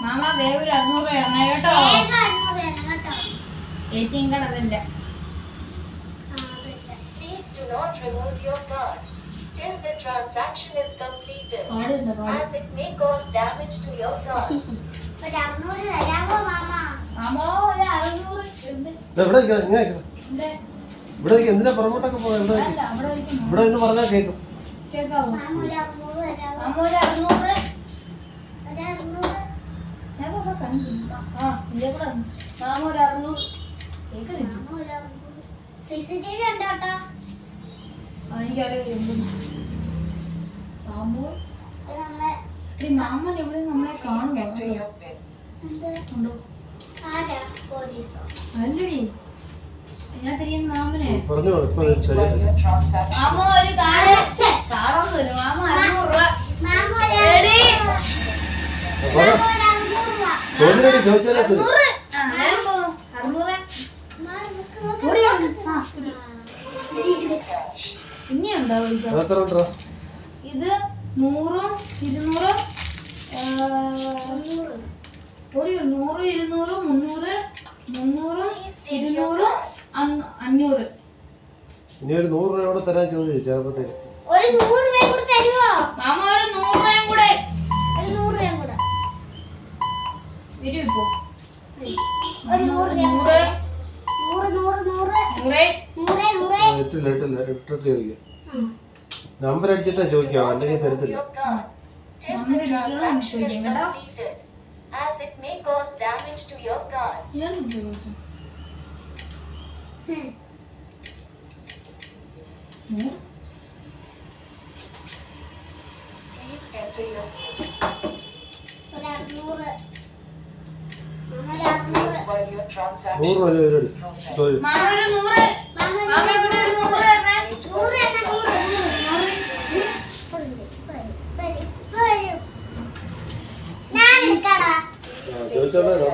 Mama wave 600 ഇറങ്ങ കേട്ടോ. ATM card അതല്ല. Not remove your card till the transaction is completed, as it may cause damage to your card. എന്തിനാ പുറമോട്ടൊക്കെ പോകുന്നത്? ഇവിടെ നിന്ന് പറഞ്ഞാൽ കേൾക്കും. മാമൻ എവിടെ നമ്മളെ കാണുമോ? അല്ലടി ഞാൻ തിരിയുന്ന മാമനെ മാമ ഒരു കാണാൻ തരും. മാമ 600. ഇനിയുണ്ടോ ഇത്? 100, 200, 100, 200, 300, 200, 500. ഇനി ഒരു 100 രൂപ കൂടെ തരാൻ ചോദിച്ചു ചെറുപ്പത്തിൽ. മാമ ഒരു 100 രൂപയും കൂടെ വരും. ഇപ്പോ നമ്പർ അടിച്ചിട്ടാ ചോദിക്കാം, അല്ലെങ്കിൽ തരത്തില്ല. As it may cause damage to your card. Please enter your PIN. While your transaction is processed. Mama ഒരു 100. മാമ ഇവിടെ ഒരു 100 തരണേ. ചോദിച്ചോളാം.